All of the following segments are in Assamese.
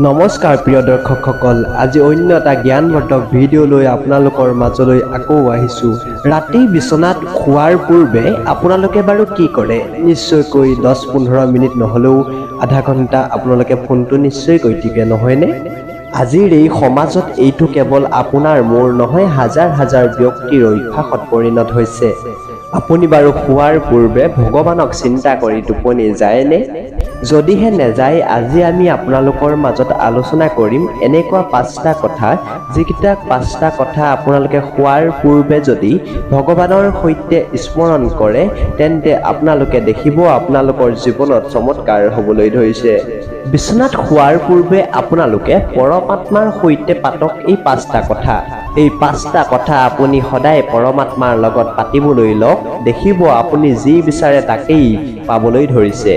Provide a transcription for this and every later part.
নমস্কাৰ প্ৰিয় দৰ্শকসকল, আজি অন্য এটা জ্ঞানবৰ্ধক ভিডিঅ' লৈ আপোনালোকৰ মাজলৈ আকৌ আহিছোঁ। ৰাতি বিচনাত শোৱাৰ পূৰ্বে আপোনালোকে বাৰু কি কৰে? নিশ্চয়কৈ 10-15 মিনিট নহ'লেও আধা ঘণ্টা আপোনালোকে ফোনটো নিশ্চয়কৈ টিপে, নহয়নে? আজিৰ এই সমাজত এইটো কেৱল আপোনাৰ মোৰ নহয়, হাজাৰ হাজাৰ ব্যক্তিৰ অভ্যাসত পৰিণত হৈছে। আপুনি বাৰু শোৱাৰ পূৰ্বে ভগৱানক চিন্তা কৰি টোপনি যায়নে? যদিহে নেযায়, আজি আমি আপোনালোকৰ মাজত আলোচনা কৰিম এনেকুৱা 5টা কথা, যিকেইটা 5টা কথা আপোনালোকে শোৱাৰ পূৰ্বে যদি ভগৱানৰ সৈতে স্মৰণ কৰে, তেন্তে আপোনালোকে দেখিব আপোনালোকৰ জীৱনত চমৎকাৰ হ'বলৈ ধৰিছে। বিচনাত শোৱাৰ পূৰ্বে আপোনালোকে পৰমাত্মাৰ সৈতে পাতক এই 5টা কথা। এই 5টা কথা আপুনি সদায় পৰমাত্মাৰ লগত পাতিবলৈ লওক, দেখিব আপুনি যি বিচাৰে তাকেই পাবলৈ ধৰিছে।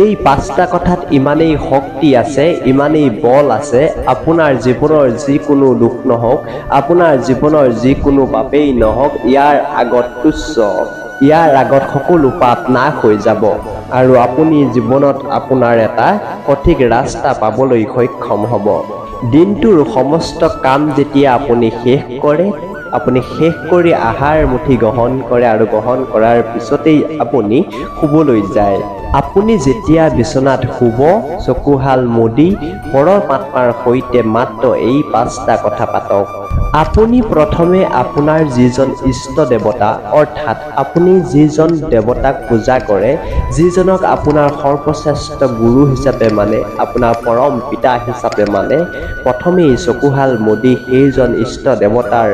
এই 5টা কথাত ইমানেই শক্তি আছে, ইমানেই বল আছে, আপোনাৰ জীৱনৰ যিকোনো দুখ নহওক, আপোনাৰ জীৱনৰ যিকোনো পাপেই নহওক, ইয়াৰ আগত তুচ্ছ, ইয়াৰ আগত সকলো পাপ নাশ হৈ যাব আৰু আপুনি জীৱনত আপোনাৰ এটা সঠিক ৰাস্তা পাবলৈ সক্ষম হ'ব। দিনটোৰ সমস্ত কাম যেতিয়া আপুনি শেষ কৰে, আপুনি শেষ কৰি আহাৰ মুঠি গ্ৰহণ কৰে আৰু গ্ৰহণ কৰাৰ পিছতেই আপুনি শুবলৈ যায়। আপুনি যেতিয়া বিচনাত শুব, চকুহাল মুদি পৰমাত্মাৰ সৈতে মাত্ৰ এই 5টা কথা পাতক। আপুনি প্ৰথমে আপোনাৰ যিজন ইষ্ট দেৱতা, অৰ্থাৎ আপুনি যিজন দেৱতাক পূজা কৰে, যিজনক আপোনাৰ সৰ্বশ্ৰেষ্ঠ গুৰু হিচাপে মানে, আপোনাৰ পৰম পিতা হিচাপে মানে, প্ৰথমেই চকুহাল মুদি সেইজন ইষ্ট দেৱতাৰ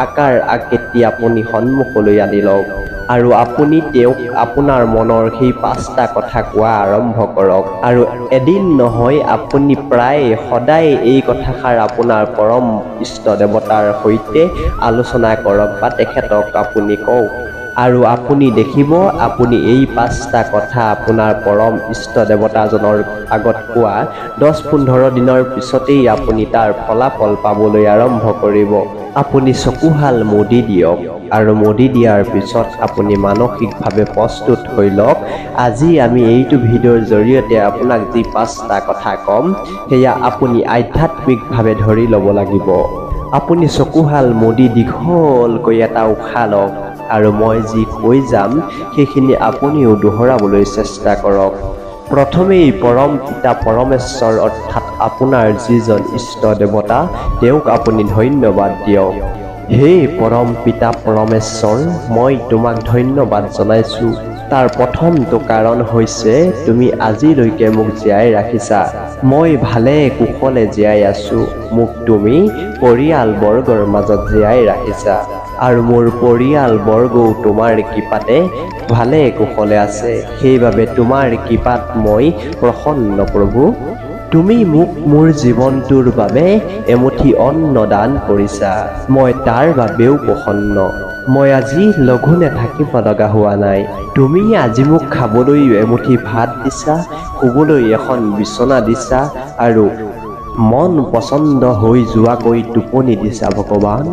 আকাৰ আকৃতি আপুনি সন্মুখলৈ আনি লওক আৰু আপুনি তেওঁক আপোনাৰ মনৰ সেই 5টা কথা কোৱা আৰম্ভ কৰক। আৰু এদিন নহয়, আপুনি প্ৰায় সদায় এই কথাষাৰ আপোনাৰ পৰম ইষ্ট দেৱতাৰ সৈতে আলোচনা কৰক বা তেখেতক আপুনি কওক। আৰু আপুনি দেখিব আপুনি এই 5টা কথা আপোনাৰ পৰম ইষ্ট দেৱতাজনৰ আগত কোৱা 10-15 দিনৰ পিছতেই আপুনি তাৰ ফলাফল পাবলৈ আৰম্ভ কৰিব। আপুনি চকুহাল মুদি দিয়ক আৰু মুদি দিয়াৰ পিছত আপুনি মানসিকভাৱে প্ৰস্তুত হৈ লওক। আজি আমি এইটো ভিডিঅ'ৰ জৰিয়তে আপোনাক যি 5টা কথা ক'ম, সেয়া আপুনি আধ্যাত্মিকভাৱে ধৰি ল'ব লাগিব। আপুনি চকুহাল মুদি দীঘলকৈ এটা উশাহ লওক আৰু মই যি কৈ যাম সেইখিনি আপুনিও দোহৰাবলৈ চেষ্টা কৰক। প্ৰথমেই পৰম পিতা পৰমেশ্বৰ, অৰ্থাৎ আপোনাৰ যিজন ইষ্ট দেৱতা, তেওঁক আপুনি ধন্যবাদ দিয়ক। হে পৰম পিতা পৰমেশ্বৰ, মই তোমাক ধন্যবাদ জনাইছোঁ। তাৰ প্ৰথমটো কাৰণ হৈছে তুমি আজিলৈকে মোক জীয়াই ৰাখিছা। মই ভালে কুশলে জীয়াই আছোঁ। মোক তুমি পৰিয়ালবৰ্গৰ মাজত জীয়াই ৰাখিছা আৰু মোৰ পৰিয়ালবৰ্গও তোমাৰ কৃপাতে ভালে কুশলে আছে। সেইবাবে তোমাৰ কৃপাত মই প্ৰসন্ন প্ৰভু। তুমি মোক মোৰ জীৱনটোৰ বাবে এমুঠি অন্ন দান কৰিছা, মই তাৰ বাবেও প্ৰসন্ন। মই আজি লঘোণে থাকিব লগা হোৱা নাই। তুমি আজি মোক খাবলৈ এমুঠি ভাত দিছা, শুবলৈ এখন বিচনা দিছা আৰু মন পচন্দ হৈ যোৱাকৈ টোপনি দিছা ভগৱান।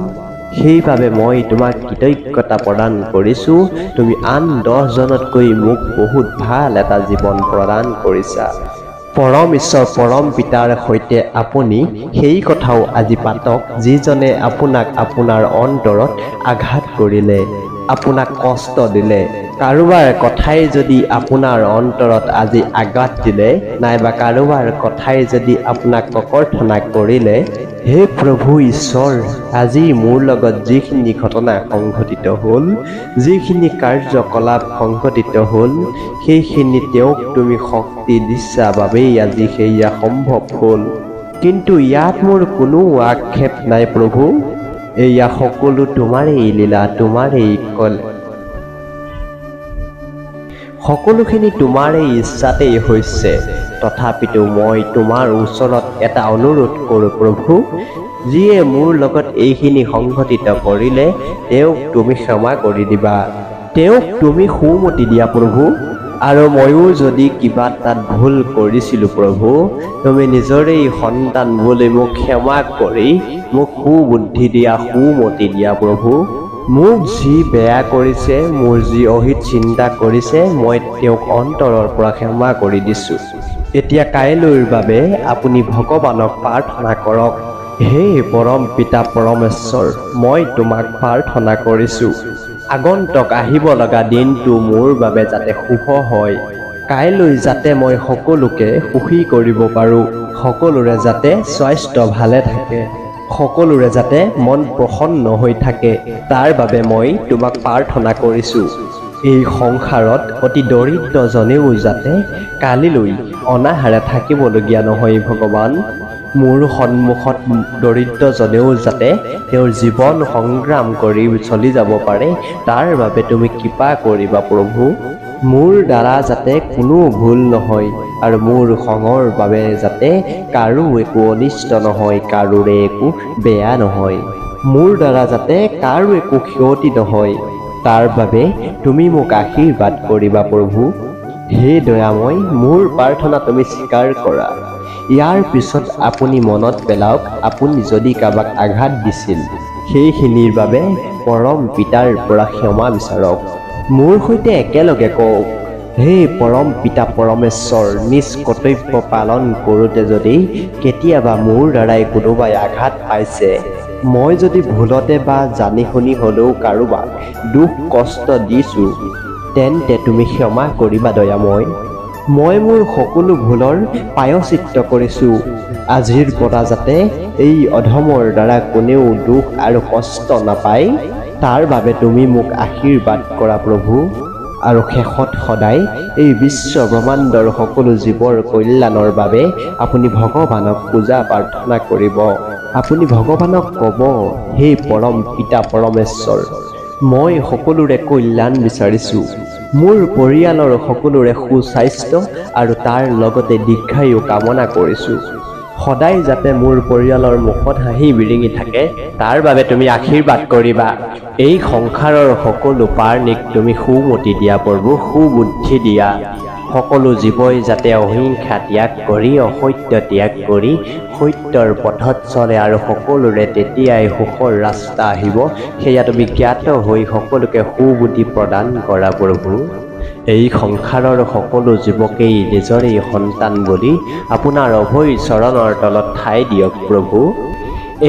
সেইবাবে মই তোমাক কৃতজ্ঞতা প্ৰদান কৰিছোঁ। তুমি আন 10জনতকৈ মোক বহুত ভাল এটা জীৱন প্ৰদান কৰিছা। পৰম ঈশ্বৰ পৰম পিতাৰ সৈতে আপুনি সেই কথাও আজি পাতক, যিজনে আপোনাক আপোনাৰ অন্তৰত আঘাত কৰিলে, আপোনাক কষ্ট দিলে। কাৰোবাৰ কথাই যদি আপোনাৰ অন্তৰত আজি আঘাত দিলে, নাইবা কাৰোবাৰ কথাই যদি আপোনাক ককৰ্থনা কৰিলে, হে প্ৰভু ঈশ্বৰ, আজি মোৰ লগত যিখিনি ঘটনা সংঘটিত হ'ল, যিখিনি কাৰ্যকলাপ সংঘটিত হ'ল, সেইখিনি তেওঁক তুমি শক্তি দিছা বাবেই আজি সেয়া সম্ভৱ হ'ল। কিন্তু ইয়াত মোৰ কোনো আক্ষেপ নাই প্ৰভু। এয়া সকলো তোমাৰেই লীলা, তোমাৰেই সকলোখিনি তোমাৰেই ইচ্ছাতেই হৈছে। তথাপিতো মই তোমাৰ ওচৰত এটা অনুৰোধ কৰোঁ প্ৰভু, যিয়ে মোৰ লগত এইখিনি সংঘটিত কৰিলে, তেওঁক তুমি ক্ষমা কৰি দিবা, তেওঁক তুমি সুমতি দিয়া প্ৰভু। আৰু ময়ো যদি কিবা তাত ভুল কৰিছিলোঁ প্ৰভু, তুমি নিজৰেই সন্তান বুলি মোক ক্ষমা কৰি মোক সুবুদ্ধি দিয়া, সুমতি দিয়া প্ৰভু। মোক যি বেয়া কৰিছে, মোৰ যি অহিত চিন্তা কৰিছে, মই তেওঁক অন্তৰৰ পৰা ক্ষমা কৰি দিছোঁ। এতিয়া কাইলৈৰ বাবে আপুনি ভগৱানক প্ৰাৰ্থনা কৰক। হে পৰম পিতা পৰমেশ্বৰ, মই তোমাক প্ৰাৰ্থনা কৰিছোঁ, আগন্তুক আহিব লগা দিনটো মোৰ বাবে যাতে শুভ হয়। কাইলৈ যাতে মই সকলোকে সুখী কৰিব পাৰোঁ, সকলোৰে যাতে স্বাস্থ্য ভালে থাকে, সকলোৰে যাতে মন প্ৰসন্ন হৈ থাকে, তাৰ বাবে মই তোমাক প্ৰাৰ্থনা কৰিছোঁ। এই সংসাৰত অতি দৰিদ্ৰজনেও যাতে কালিলৈ অনাহাৰে থাকিবলগীয়া নহয় ভগৱান। মোৰ সন্মুখত দৰিদ্ৰজনেও যাতে তেওঁৰ জীৱন সংগ্ৰাম কৰি চলি যাব পাৰে, তাৰ বাবে তুমি কৃপা কৰিবা প্ৰভু। মোৰ দ্বাৰা যাতে কোনো ভুল নহয় আৰু মোৰ খঙৰ বাবে যাতে কাৰো একো অনিষ্ট নহয়, কাৰোৰে একো বেয়া নহয়, মোৰ দ্বাৰা যাতে কাৰো একো ক্ষতি নহয়, তাৰ বাবে তুমি মোক আশীৰ্বাদ কৰিবা প্ৰভু। হে দয়াময়, মোৰ প্ৰাৰ্থনা তুমি স্বীকাৰ কৰা। ইয়াৰ পিছত আপুনি মনত পেলাওক, আপুনি যদি কাৰোবাক আঘাত দিছিল, সেইখিনিৰ বাবে পৰম পিতাৰ পৰা ক্ষমা বিচাৰক। মোৰ সৈতে একেলগে কওক, হে পৰম পিতা পৰমেশ্বৰ, নিজ কৰ্তব্য পালন কৰোঁতে যদি কেতিয়াবা মোৰ দ্বাৰাই কোনোবাই আঘাত পাইছে, মই যদি ভুলতে বা জানি শুনি হ'লেও কাৰোবাক দুখ কষ্ট দিছোঁ, তেন্তে তুমি ক্ষমা কৰিবা দয়াময়। মই মোৰ সকলো ভুলৰ প্ৰায়শ্চিত্ত কৰিছোঁ। আজিৰ পৰা যাতে এই অধমৰ দ্বাৰা কোনেও দুখ আৰু কষ্ট নাপায়, তাৰ বাবে তুমি মোক আশীৰ্বাদ কৰা প্ৰভু। আৰু শেষত সদায় এই বিশ্ব ব্ৰহ্মাণ্ডৰ সকলো জীৱৰ কল্যাণৰ বাবে আপুনি ভগৱানক পূজা প্ৰাৰ্থনা কৰিব। আপুনি ভগৱানক ক'ব, হে পৰম পিতা পৰমেশ্বৰ, মই সকলোৰে কল্যাণ বিচাৰিছোঁ। মোৰ পৰিয়ালৰ সকলোৰে সুস্বাস্থ্য আৰু তাৰ লগতে দীৰ্ঘায়ু কামনা কৰিছোঁ। সদায় যাতে মোৰ পৰিয়ালৰ মুখত হাঁহি বিৰিঙি থাকে, তাৰ বাবে তুমি আশীৰ্বাদ কৰিবা। এই সংসাৰৰ সকলো প্ৰাণীক তুমি সুমতি দিয়া প্ৰভু, সুবুদ্ধি দিয়া। সকলো জীৱই যাতে অহিংসা ত্যাগ কৰি, অসত্য ত্যাগ কৰি সত্যৰ পথত চলে আৰু সকলোৰে তেতিয়াই সুখৰ ৰাস্তা আহিব, সেয়া তুমি জ্ঞাত হৈ সকলোকে সুবুদ্ধি প্ৰদান কৰা প্ৰভু। এই সংসাৰৰ সকলো জীৱকেই নিজৰেই সন্তান বুলি আপোনাৰ অভয় চৰণৰ তলত ঠাই দিয়ক প্ৰভু।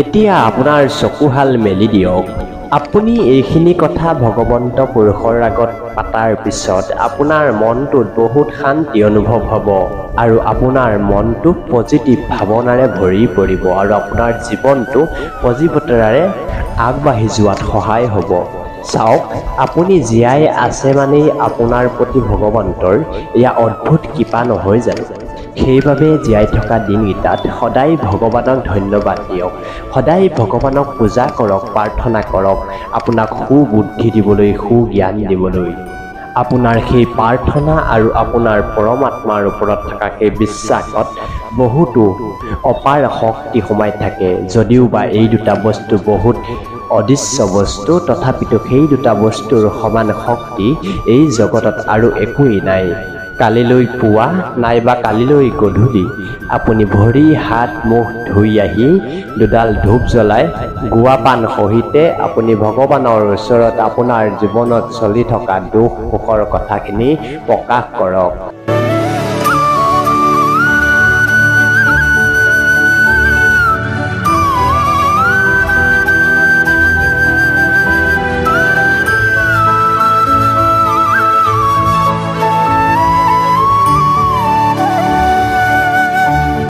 এতিয়া আপোনাৰ চকুহাল মেলি দিয়ক। আপুনি এইখিনি কথা ভগৱন্ত পুৰুষৰ আগত পাতাৰ পিছত আপোনাৰ মনটোত বহুত শান্তি অনুভৱ হ'ব আৰু আপোনাৰ মনটো পজিটিভ ভাৱনাৰে ভৰি পৰিব আৰু আপোনাৰ জীৱনটো পজিটিভতাৰে আগবাঢ়ি যোৱাত সহায় হ'ব। চাওক, আপুনি জীয়াই আছে মানেই আপোনাৰ প্ৰতি ভগৱন্তৰ এয়া অদ্ভুত কৃপা নহয় জানো? সেইবাবে জীয়াই থকা দিনকেইটাত সদায় ভগৱানক ধন্যবাদ দিয়ক, সদায় ভগৱানক পূজা কৰক, প্ৰাৰ্থনা কৰক, আপোনাক সুবুদ্ধি দিবলৈ, সুজ্ঞান দিবলৈ। আপোনাৰ সেই প্ৰাৰ্থনা আৰু আপোনাৰ পৰমাত্মাৰ ওপৰত থকা সেই বিশ্বাসত বহুতো অপাৰ শক্তি সোমাই থাকে। যদিও বা এই দুটা বস্তু বহুত অদৃশ্য বস্তু, তথাপিতো সেই দুটা বস্তুৰ সমান শক্তি এই জগতত আৰু একোৱেই নাই। কালিলৈ পুৱা নাইবা কালিলৈ গধূলি আপুনি ভৰি হাত মুখ ধুই আহি দুডাল ধূপ জ্বলাই গুৱা পাণ সহিতে আপুনি ভগৱানৰ ওচৰত আপোনাৰ জীৱনত চলি থকা দুখ সুখৰ কথাখিনি প্ৰকাশ কৰক।